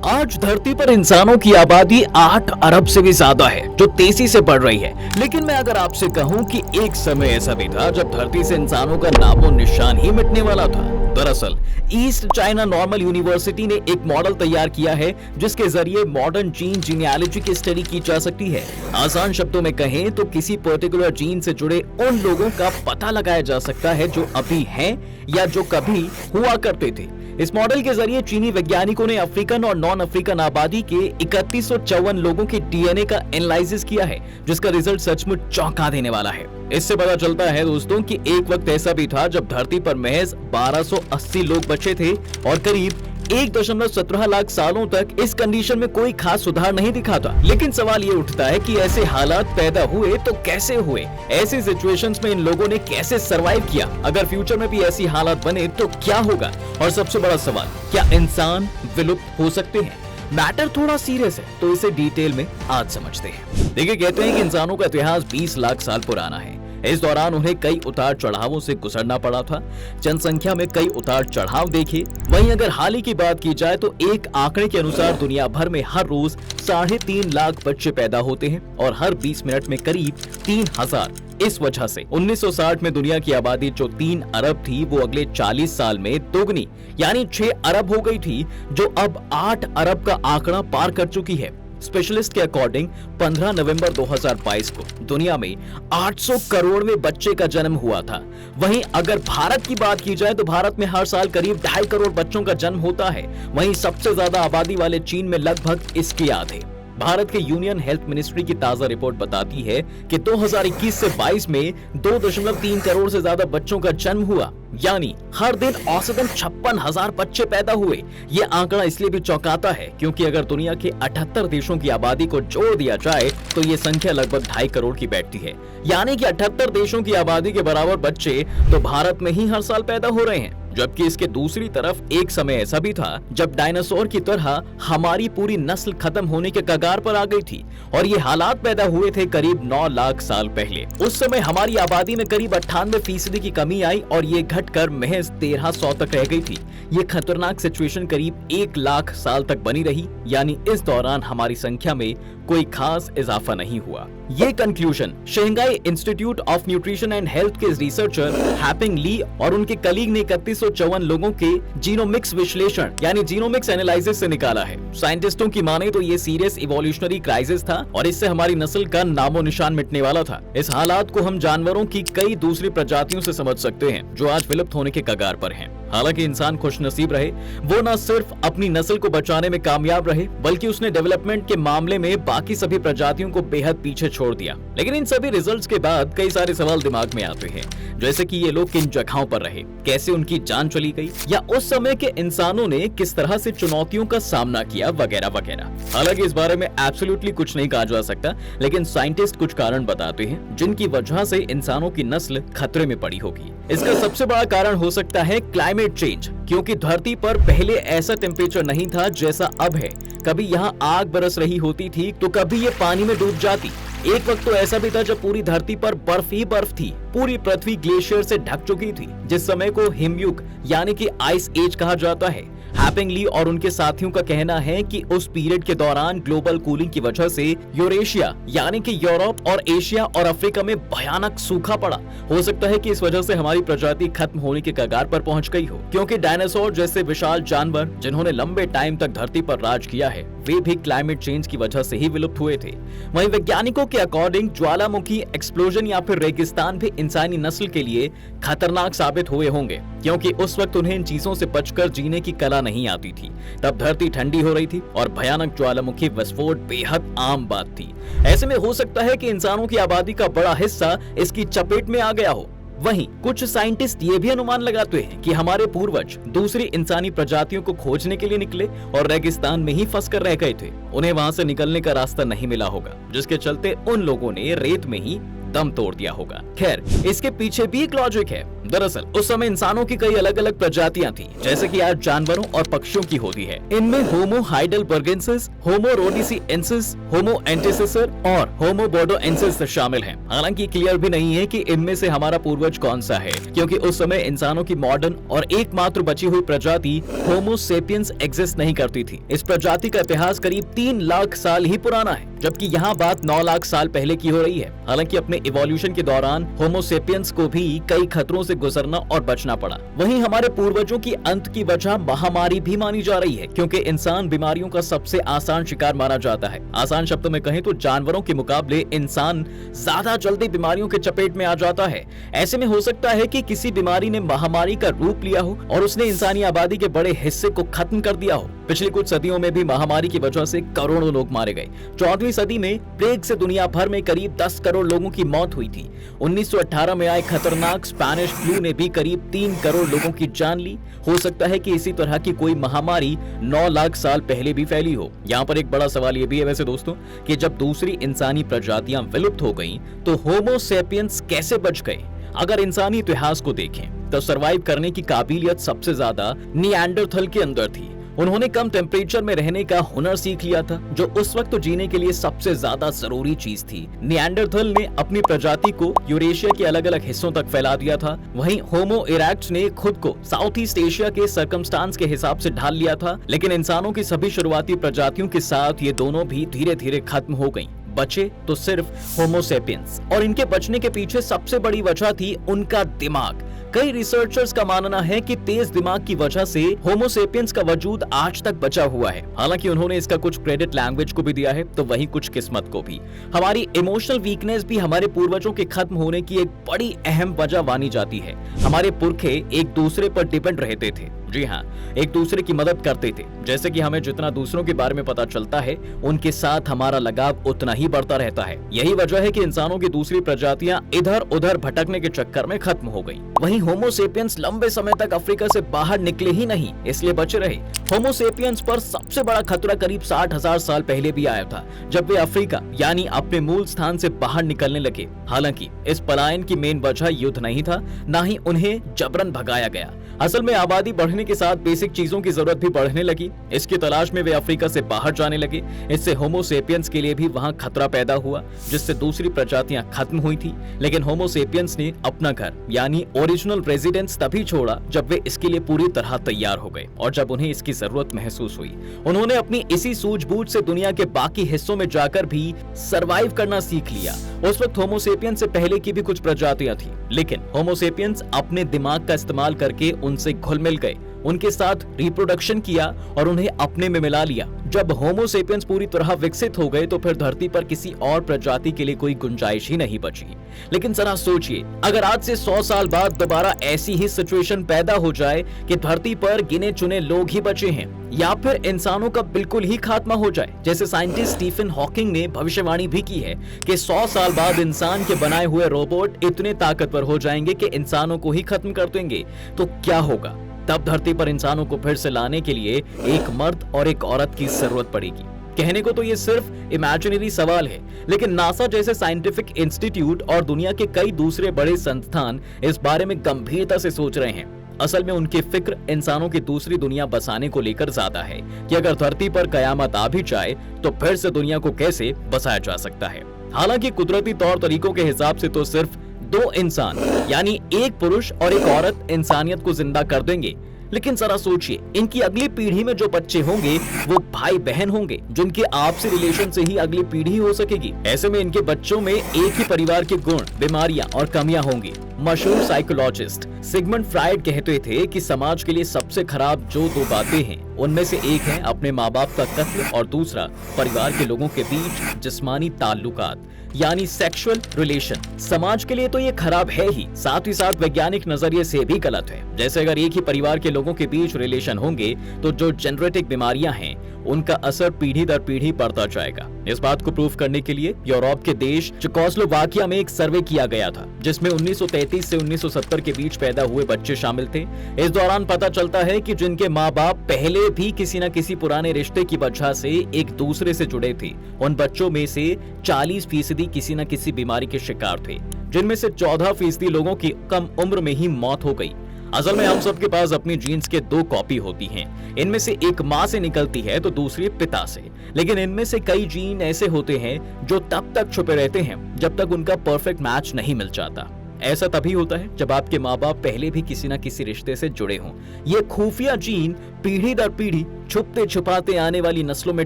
आज धरती पर इंसानों की आबादी 8 अरब से भी ज्यादा है, जो तेजी से बढ़ रही है। लेकिन मैं अगर आपसे कहूं कि एक समय ऐसा भी था जब धरती से इंसानों का नामो निशान ही मिटने वाला था। दरअसल ईस्ट चाइना नॉर्मल यूनिवर्सिटी ने एक मॉडल तैयार किया है जिसके जरिए मॉडर्न जीन जीनियोलॉजी की स्टडी की जा सकती है। आसान शब्दों में कहें तो किसी पर्टिकुलर जीन से जुड़े उन लोगों का पता लगाया जा सकता है जो अभी हैं या जो कभी हुआ करते थे। इस मॉडल के जरिए चीनी वैज्ञानिकों ने अफ्रीकन और नॉन अफ्रीकन आबादी के 3154 लोगों के डीएनए का एनालिसिस किया है, जिसका रिजल्ट सचमुच चौंका देने वाला है। इससे पता चलता है दोस्तों कि एक वक्त ऐसा भी था जब धरती पर महज 1280 लोग बचे थे और करीब 1.17 लाख सालों तक इस कंडीशन में कोई खास सुधार नहीं दिखा था। लेकिन सवाल ये उठता है कि ऐसे हालात पैदा हुए तो कैसे हुए, ऐसी सिचुएशंस में इन लोगों ने कैसे सरवाइव किया, अगर फ्यूचर में भी ऐसी हालात बने तो क्या होगा, और सबसे बड़ा सवाल, क्या इंसान विलुप्त हो सकते हैं। मैटर थोड़ा सीरियस है तो इसे डिटेल में आज समझते हैं। देखिए, कहते हैं कि इंसानों का इतिहास 20 लाख साल पुराना है। इस दौरान उन्हें कई उतार चढ़ावों से गुजरना पड़ा था। जनसंख्या में कई उतार चढ़ाव देखे। वहीं अगर हाल ही की बात की जाए तो एक आंकड़े के अनुसार दुनिया भर में हर रोज 3.5 लाख बच्चे पैदा होते हैं और हर 20 मिनट में करीब 3000। इस वजह से 1960 में दुनिया की आबादी जो 3 अरब थी वो अगले 40 साल में दोगुनी यानी 6 अरब हो गई थी, जो अब 8 अरब का आंकड़ा पार कर चुकी है। स्पेशलिस्ट के अकॉर्डिंग 15 नवंबर 2022 को दुनिया में 800 करोड़वें बच्चे का जन्म हुआ था। वहीं अगर भारत की बात की जाए तो भारत में हर साल करीब 2.5 करोड़ बच्चों का जन्म होता है। वहीं सबसे ज्यादा आबादी वाले चीन में लगभग इसके आधे। भारत के यूनियन हेल्थ मिनिस्ट्री की ताजा रिपोर्ट बताती है कि 2021 से 22 में 2.3 करोड़ से ज्यादा बच्चों का जन्म हुआ, यानी हर दिन औसतन 56,000 बच्चे पैदा हुए। ये आंकड़ा इसलिए भी चौंकाता है क्योंकि अगर दुनिया के 78 देशों की आबादी को जोड़ दिया जाए तो ये संख्या लगभग 2.5 करोड़ की बैठती है, यानी कि 78 देशों की आबादी के बराबर बच्चे तो भारत में ही हर साल पैदा हो रहे हैं। जबकि इसके दूसरी तरफ एक समय ऐसा भी था जब डायनासोर की तरह हमारी पूरी नस्ल खत्म होने के कगार पर आ गई थी, और ये हालात पैदा हुए थे करीब 9 लाख साल पहले। उस समय हमारी आबादी में करीब 98% की कमी आई और ये घटकर महज 1300 तक रह गई थी। ये खतरनाक सिचुएशन करीब 1 लाख साल तक बनी रही, यानी इस दौरान हमारी संख्या में कोई खास इजाफा नहीं हुआ। ये conclusion Shanghai institute of nutrition and health के रिसर्चर हैपिंग ली और उनके कलीग ने 3154 लोगों के जीनोमिक्स विश्लेषण यानी जीनोमिक्स एनालिसिस से निकाला है। साइंटिस्टों की माने तो ये सीरियस इवोल्यूशनरी क्राइसिस था और इससे हमारी नस्ल का नामो निशान मिटने वाला था। इस हालात को हम जानवरों की कई दूसरी प्रजातियों से समझ सकते हैं जो आज विलुप्त होने के कगार पर हैं। हालांकि इंसान खुशनसीब रहे, वो न सिर्फ अपनी नस्ल को बचाने में कामयाब रहे बल्कि उसने डेवलपमेंट के मामले में बाकी सभी प्रजातियों को बेहद पीछे छोड़ दिया। लेकिन इन सभी रिजल्ट्स के बाद कई सारे सवाल दिमाग में आते हैं, जैसे कि ये लोग किन जगहों पर रहे, कैसे उनकी जान चली गई, या उस समय के इंसानों ने किस तरह से चुनौतियों का सामना किया, वगैरह वगैरह। हालांकि इस बारे में एब्सोल्युटली कुछ नहीं कहा जा सकता, लेकिन साइंटिस्ट कुछ कारण बताते हैं जिनकी वजह से इंसानों की नस्ल खतरे में पड़ी होगी। इसका सबसे बड़ा कारण हो सकता है क्लाइमेट चेंज, क्योंकि धरती पर पहले ऐसा टेम्परेचर नहीं था जैसा अब है। कभी यहाँ आग बरस रही होती थी तो कभी ये पानी में डूब जाती। एक वक्त तो ऐसा भी था जब पूरी धरती पर बर्फ ही बर्फ थी, पूरी पृथ्वी ग्लेशियर से ढक चुकी थी, जिस समय को हिमयुग यानी कि आइस एज कहा जाता है। हैपिंग ली और उनके साथियों का कहना है कि उस पीरियड के दौरान ग्लोबल कूलिंग की वजह से यूरेशिया यानी कि यूरोप और एशिया और अफ्रीका में भयानक सूखा पड़ा। हो सकता है कि इस वजह से हमारी प्रजाति खत्म होने के कगार पर पहुंच गई हो, क्योंकि डायनासोर जैसे विशाल जानवर जिन्होंने लंबे टाइम तक धरती पर राज किया है, वे भी क्लाइमेट चेंज की वजह से ही विलुप्त हुए थे। वहीं वैज्ञानिकों के अकॉर्डिंग ज्वालामुखी एक्सप्लोजन या फिर रेगिस्तान भी इंसानी नस्ल के लिए खतरनाक साबित हुए होंगे, क्योंकि उस वक्त उन्हें इन चीजों से बचकर जीने की कला नहीं आती थी। तब धरती ठंडी हो रही थी और भयानक ज्वालामुखी विस्फोट बेहद आम बात थी। ऐसे में हो सकता है कि इंसानों की आबादी का बड़ा हिस्सा इसकी चपेट में आ गया हो। वहीं कुछ साइंटिस्ट ये भी अनुमान लगाते हैं कि हमारे पूर्वज दूसरी इंसानी प्रजातियों को खोजने के लिए निकले और रेगिस्तान में ही फंस कर रह गए थे। उन्हें वहां से निकलने का रास्ता नहीं मिला होगा, जिसके चलते उन लोगों ने रेत में ही दम तोड़ दिया होगा। खैर, इसके पीछे भी एक लॉजिक है। दरअसल उस समय इंसानों की कई अलग अलग प्रजातियां थी, जैसे कि आज जानवरों और पक्षियों की होती है। इनमें होमो हाइडेलबर्गेंसिस, होमो रोडेसिएंसिस, होमो एंटीसिसर और होमो बोडोएंसिस शामिल हैं। हालांकि क्लियर भी नहीं है कि इनमें से हमारा पूर्वज कौन सा है, क्योंकि उस समय इंसानों की मॉडर्न और एकमात्र बची हुई प्रजाति होमो सेपियंस एग्जिस्ट नहीं करती थी। इस प्रजाति का इतिहास करीब 3 लाख साल ही पुराना है, जबकि यहाँ बात 9 लाख साल पहले की हो रही है। हालांकि अपने इवोल्यूशन के दौरान होमो सेपियंस को भी कई खतरों से गुजरना और बचना पड़ा। वहीं हमारे पूर्वजों की अंत की वजह महामारी भी मानी जा रही है, क्योंकि इंसान बीमारियों का सबसे आसान शिकार माना जाता है। आसान शब्दों में कहें तो जानवरों के मुकाबले इंसान ज्यादा जल्दी बीमारियों के चपेट में आ जाता है। ऐसे में हो सकता है कि किसी बीमारी ने महामारी का रूप लिया हो और उसने इंसानी आबादी के बड़े हिस्से को खत्म कर दिया हो। पिछली कुछ सदियों में भी महामारी की वजह से करोड़ों लोग मारे गए। 14वीं सदी में प्लेग से दुनिया भर में करीब 10 करोड़ लोगों की मौत हुई थी। 1918 में आए खतरनाक स्पेनिश फ्लू ने भी करीब 3 करोड़ लोगों की जान ली। हो सकता है कि इसी तरह की कोई महामारी 9 लाख साल पहले भी फैली हो। यहाँ पर एक बड़ा सवाल ये भी है वैसे दोस्तों, कि जब दूसरी इंसानी प्रजातियां विलुप्त हो गईं, तो होमो सेपियंस कैसे बच गए? अगर इंसानी इतिहास को देखें तो सरवाइव करने की काबिलियत सबसे ज्यादा निएंडरथल के अंदर थी। उन्होंने कम टेम्परेचर में रहने का हुनर सीख लिया था, जो उस वक्त तो जीने के लिए सबसे ज्यादा जरूरी चीज थी। निएंडरथल ने अपनी प्रजाति को यूरेशिया के अलग अलग हिस्सों तक फैला दिया था। वहीं होमो इरेक्टस ने खुद को साउथ ईस्ट एशिया के सर्कमस्टांस के हिसाब से ढाल लिया था। लेकिन इंसानों की सभी शुरुआती प्रजातियों के साथ ये दोनों भी धीरे धीरे खत्म हो गयी। बचे तो सिर्फ होमो सेपियंस, और इनके बचने के पीछे सबसे बड़ी वजह थी उनका दिमाग। कई रिसर्चर्स का मानना है कि तेज दिमाग की वजह से होमो सेपियंस का वजूद आज तक बचा हुआ है। हालांकि उन्होंने इसका कुछ क्रेडिट लैंग्वेज को भी दिया है, तो वहीं कुछ किस्मत को भी। हमारी इमोशनल वीकनेस भी हमारे पूर्वजों के खत्म होने की एक बड़ी अहम वजह मानी जाती है। हमारे पुरखे एक दूसरे पर डिपेंड रहते थे। जी हाँ, एक दूसरे की मदद करते थे। जैसे कि हमें जितना दूसरों के बारे में पता चलता है, उनके साथ हमारा लगाव उतना ही बढ़ता रहता है। यही वजह है कि इंसानों की दूसरी प्रजातियां इधर उधर भटकने के चक्कर में खत्म हो गई। वहीं होमो सेपियंस लंबे समय तक अफ्रीका से बाहर निकले ही नहीं, इसलिए बचे रहे। होमो सेपियंस पर सबसे बड़ा खतरा करीब 60,000 साल पहले भी आया था, जब वे अफ्रीका यानी अपने मूल स्थान से बाहर निकलने लगे। हालांकि इस पलायन की मेन वजह युद्ध नहीं था, न ही उन्हें जबरन भगाया गया। असल में आबादी बढ़ने के साथ बेसिक चीजों की जरूरत भी बढ़ने लगी। इसकी तलाश में वे अफ्रीका से बाहर जाने लगे। इससे होमो सेपियंस के लिए भी वहां खतरा पैदा हुआ, जिससे दूसरी प्रजातियां खत्म हुई थी। लेकिन होमो सेपियंस ने अपना घर यानी ओरिजिनल रेजिडेंस तभी छोड़ा जब वे इसके लिए पूरी तरह तैयार हो गए, और जब उन्हें इसकी जरूरत महसूस हुई। उन्होंने अपनी इसी सूझबूझ से दुनिया के बाकी हिस्सों में जाकर भी सरवाइव करना सीख लिया। उस वक्त होमो सेपियंस से पहले की भी कुछ प्रजातियां थी, लेकिन होमो सेपियंस अपने दिमाग का इस्तेमाल करके उनसे घुल मिल गए, उनके साथ रिप्रोडक्शन किया और उन्हें अपने में मिला लिया। जब होमो सेपियंस पूरी तरह विकसित हो गए, तो फिर धरती पर किसी और प्रजाति के लिए कोई गुंजाइश ही नहीं बची। लेकिन जरा सोचिए, अगर आज से 100 साल बाद दोबारा ऐसी ही सिचुएशन पैदा हो जाए कि धरती पर गिने चुने लोग ही बचे हैं, या फिर इंसानों का बिल्कुल ही खात्मा हो जाए, जैसे साइंटिस्ट स्टीफन हॉकिंग ने भविष्यवाणी भी की है कि 100 साल बाद इंसान के बनाए हुए रोबोट इतने ताकतवर हो जाएंगे कि इंसानों को ही खत्म कर देंगे, तो क्या होगा? तब धरती पर इंसानों को फिर से लाने के लिए एक मर्द और एक औरत की जरूरत पड़ेगी। कहने को तो ये सिर्फ इमेजिनरी सवाल है, लेकिन नासा जैसे साइंटिफिक इंस्टीट्यूट और दुनिया के कई दूसरे बड़े संस्थान इस बारे में गंभीरता से सोच रहे हैं। असल में उनकी फिक्र इंसानों की दूसरी दुनिया बसाने को लेकर ज्यादा है कि अगर धरती पर कयामत आ भी जाए तो फिर से दुनिया को कैसे बसाया जा सकता है। हालांकि कुदरती तौर तरीकों के हिसाब से तो सिर्फ 2 इंसान यानी एक पुरुष और एक औरत इंसानियत को जिंदा कर देंगे। लेकिन जरा सोचिए, इनकी अगली पीढ़ी में जो बच्चे होंगे वो भाई बहन होंगे, जिनके आपसी रिलेशन से ही अगली पीढ़ी हो सकेगी। ऐसे में इनके बच्चों में एक ही परिवार के गुण, बीमारियां और कमियां होंगी। मशहूर साइकोलॉजिस्ट सिगमंड फ्रायड कहते थे कि समाज के लिए सबसे खराब जो 2 बातें हैं, उनमें से एक है अपने माँ बाप का कत्ल और दूसरा परिवार के लोगों के बीच जिस्मानी ताल्लुकात यानी सेक्सुअल रिलेशन। समाज के लिए तो ये खराब है ही, साथ ही साथ वैज्ञानिक नजरिए से भी गलत है। जैसे अगर एक ही परिवार के लोगों के बीच रिलेशन होंगे तो जो जेनेटिक बीमारियां हैं उनका असर पीढ़ी दर पीढ़ी बढ़ता जाएगा। इस बात को प्रूव करने के लिए यूरोप के देश चेकोस्लोवाकिया में एक सर्वे किया गया था, जिसमें 1933 से 1970 के बीच पैदा हुए बच्चे शामिल थे। इस दौरान पता चलता है कि जिनके माँ बाप पहले भी किसी न किसी पुराने रिश्ते की वजह से एक दूसरे से जुड़े थे, उन बच्चों में से 40% किसी न किसी बीमारी के शिकार थे। जिनमें से 14% लोगों की कम उम्र में ही मौत हो गई। असल में हम सबके पास अपनी जीन्स के 2 कॉपी होती हैं। इनमें से एक माँ से निकलती है तो दूसरी पिता से। लेकिन इनमें से कई जीन ऐसे होते हैं जो तब तक छुपे रहते हैं जब तक उनका परफेक्ट मैच नहीं मिल जाता। ऐसा तभी होता है जब आपके माँ बाप पहले भी किसी न किसी रिश्ते से जुड़े हों। ये खुफिया जीन पीढ़ी दर पीढ़ी छुपते छुपाते आने वाली नस्लों में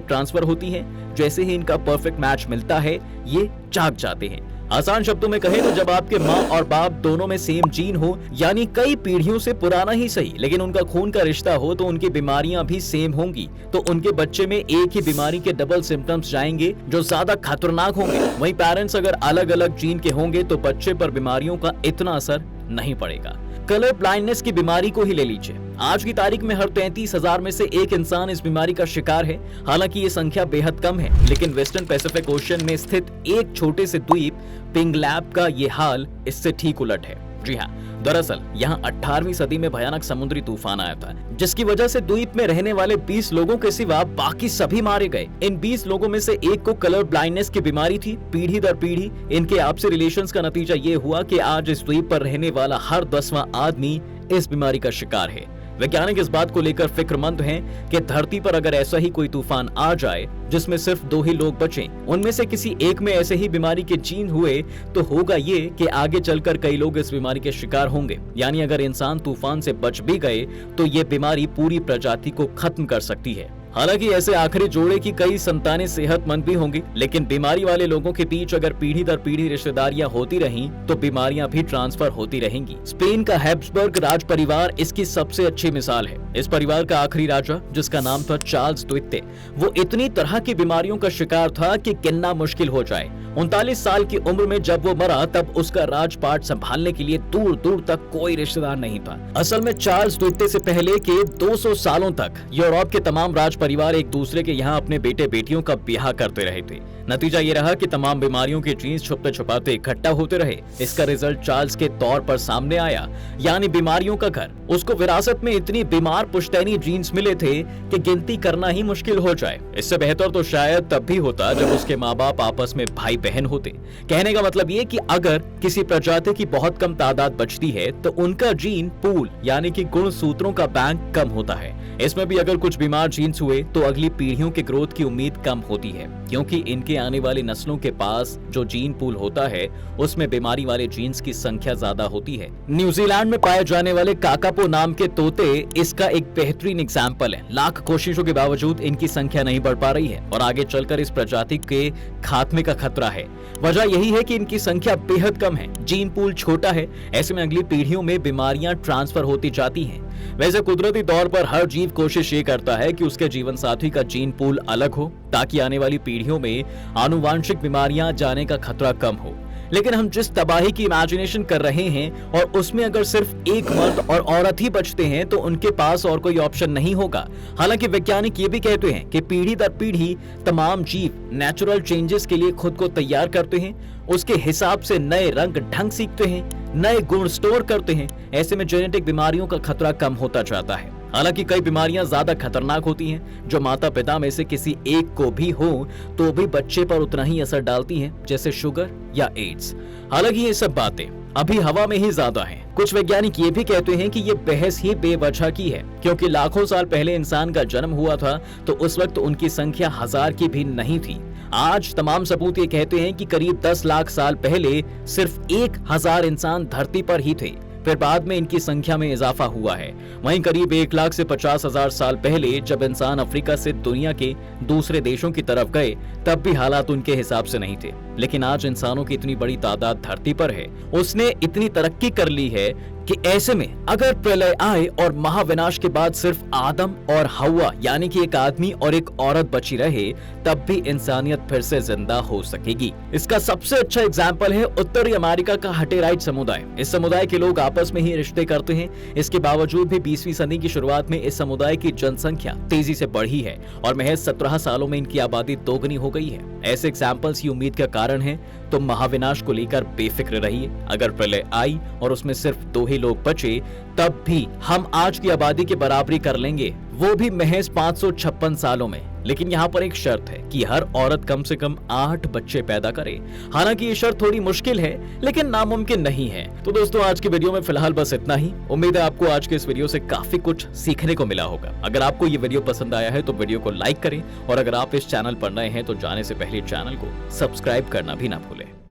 ट्रांसफर होती हैं। जैसे ही इनका परफेक्ट मैच मिलता है, ये जाग जाते हैं। आसान शब्दों में कहें तो जब आपके माँ और बाप दोनों में सेम जीन हो, यानी कई पीढ़ियों से पुराना ही सही, लेकिन उनका खून का रिश्ता हो, तो उनकी बीमारियां भी सेम होंगी। तो उनके बच्चे में एक ही बीमारी के डबल सिम्टम्स जाएंगे जो ज्यादा खतरनाक होंगे। वहीं पेरेंट्स अगर अलग अलग जीन के होंगे तो बच्चे पर बीमारियों का इतना असर नहीं पड़ेगा। कलर ब्लाइंडनेस की बीमारी को ही ले लीजिए। आज की तारीख में हर 33,000 में से एक इंसान इस बीमारी का शिकार है। हालांकि ये संख्या बेहद कम है, लेकिन वेस्टर्न पैसिफिक ओशन में स्थित एक छोटे से द्वीप पिंगलैब का ये हाल इससे ठीक उलट है। जी हाँ, दरअसल यहाँ 18वीं सदी में भयानक समुद्री तूफान आया था, जिसकी वजह से द्वीप में रहने वाले 20 लोगों के सिवा बाकी सभी मारे गए। इन 20 लोगों में से एक को कलर ब्लाइंडनेस की बीमारी थी। पीढ़ी दर पीढ़ी इनके आपसी रिलेशंस का नतीजा ये हुआ कि आज इस द्वीप पर रहने वाला हर 10वां आदमी इस बीमारी का शिकार है। वैज्ञानिक इस बात को लेकर फिक्रमंद हैं कि धरती पर अगर ऐसा ही कोई तूफान आ जाए जिसमें सिर्फ 2 ही लोग बचें, उनमें से किसी एक में ऐसे ही बीमारी के जीन हुए, तो होगा ये कि आगे चलकर कई लोग इस बीमारी के शिकार होंगे। यानी अगर इंसान तूफान से बच भी गए तो ये बीमारी पूरी प्रजाति को खत्म कर सकती है। हालांकि ऐसे आखिरी जोड़े की कई संतानें सेहतमंद भी होंगी, लेकिन बीमारी वाले लोगों के बीच अगर पीढ़ी दर पीढ़ी रिश्तेदारियां होती रहीं तो बीमारियां भी ट्रांसफर होती रहेंगी। स्पेन का हैब्सबर्ग राज परिवार इसकी सबसे अच्छी मिसाल है। इस परिवार का आखिरी राजा, जिसका नाम था चार्ल्स द्वितीय, वो इतनी तरह की बीमारियों का शिकार था कि गिनना मुश्किल हो जाए। 39 साल की उम्र में जब वो मरा तब उसका राजपाट संभालने के लिए दूर दूर तक कोई रिश्तेदार नहीं था। असल में चार्ल्स द्वितीय से पहले के 200 सालों तक यूरोप के तमाम राज परिवार एक दूसरे के यहाँ अपने बेटे बेटियों का ब्याह करते रहे थे। नतीजा ये रहा कि तमाम बीमारियों के जीन्स छुपते छुपाते इकट्ठा होते रहे। इसका रिजल्ट चार्ल्स के तौर पर सामने आया, यानी बीमारियों का घर। उसको विरासत में इतनी बीमार पुश्तैनी जीन्स मिले थे कि गिनती करना ही मुश्किल हो जाए। इससे बेहतर तो शायद तब भी होता जब उसके माँ बाप आपस में भाई बहन होते। कहने का मतलब ये कि अगर किसी प्रजाति की बहुत कम तादाद बचती है तो उनका जीन पूल यानी कि गुण सूत्रों का बैंक कम होता है। इसमें भी अगर कुछ बीमार जीन्स हुए तो अगली पीढ़ियों के ग्रोथ की उम्मीद कम होती है, क्योंकि इनके आने वाली नस्लों के पास जो जीन पूल होता है उसमें बीमारी वाले जीन्स की संख्या ज्यादा होती है। न्यूजीलैंड में पाए जाने वाले काकापो नाम के तोते इसका एक बेहतरीन एग्जाम्पल है। लाख कोशिशों के बावजूद इनकी संख्या नहीं बढ़ पा रही है और आगे चलकर इस प्रजाति के खात्मे का खतरा है। वजह यही है कि इनकी संख्या बेहद कम है, जीन पूल छोटा है। ऐसे में अगली पीढ़ियों में बीमारियां ट्रांसफर होती जाती हैं। वैसे कुदरती तौर पर हर जीव कोशिश ये करता है कि उसके जीवन साथी का जीन पूल अलग हो, ताकि आने वाली पीढ़ियों में आनुवांशिक बीमारियां जाने का खतरा कम हो। लेकिन हम जिस तबाही की इमेजिनेशन कर रहे हैं और उसमें अगर सिर्फ एक मर्द और औरत ही बचते हैं तो उनके पास और कोई ऑप्शन नहीं होगा। हालांकि वैज्ञानिक ये भी कहते हैं कि पीढ़ी दर पीढ़ी तमाम जीव नेचुरल चेंजेस के लिए खुद को तैयार करते हैं, उसके हिसाब से नए रंग ढंग सीखते हैं, नए गुण स्टोर करते हैं। ऐसे में जेनेटिक बीमारियों का खतरा कम होता जाता है। हालांकि कई बीमारियां ज्यादा खतरनाक होती हैं, जो माता पिता में से किसी एक को भी हो तो भी बच्चे पर उतना ही असर डालती हैं, जैसे शुगर या एड्स। हालांकि ये सब बातें अभी हवा में ही ज्यादा हैं। कुछ वैज्ञानिक ये भी कहते हैं कि ये बहस ही बेवजह की है, क्योंकि लाखों साल पहले इंसान का जन्म हुआ था तो उस वक्त उनकी संख्या 1000 की भी नहीं थी। आज तमाम सबूत ये कहते हैं कि करीब 10 लाख साल पहले सिर्फ 1000 इंसान धरती पर ही थे, फिर बाद में इनकी संख्या में इजाफा हुआ है। वहीं करीब 1 लाख से 50,000 साल पहले जब इंसान अफ्रीका से दुनिया के दूसरे देशों की तरफ गए तब भी हालात उनके हिसाब से नहीं थे। लेकिन आज इंसानों की इतनी बड़ी तादाद धरती पर है, उसने इतनी तरक्की कर ली है कि ऐसे में अगर प्रलय आए और महाविनाश के बाद सिर्फ आदम और हव्वा यानी कि एक आदमी और एक औरत बची रहे, तब भी इंसानियत फिर से जिंदा हो सकेगी। इसका सबसे अच्छा एग्जाम्पल है उत्तरी अमेरिका का हटेराइट समुदाय। इस समुदाय के लोग आपस में ही रिश्ते करते हैं। इसके बावजूद भी 20वीं सदी की शुरुआत में इस समुदाय की जनसंख्या तेजी से बढ़ी है और महज 17 सालों में इनकी आबादी दोगुनी हो गई है। ऐसे एग्जाम्पल्स की उम्मीद का कारण है तो महाविनाश को लेकर बेफिक्र रहिए। अगर प्रलय आई और उसमें सिर्फ 2 ही लोग बचे तब भी हम आज की आबादी के बराबरी कर लेंगे, वो भी महज 556 सालों में। लेकिन यहाँ पर एक शर्त है कि हर औरत कम से कम 8 बच्चे पैदा करे। हालांकि ये शर्त थोड़ी मुश्किल है लेकिन नामुमकिन नहीं है। तो दोस्तों आज की वीडियो में फिलहाल बस इतना ही। उम्मीद है आपको आज के इस वीडियो से काफी कुछ सीखने को मिला होगा। अगर आपको ये वीडियो पसंद आया है तो वीडियो को लाइक करें और अगर आप इस चैनल पर नए हैं तो जाने से पहले चैनल को सब्सक्राइब करना भी ना भूलें।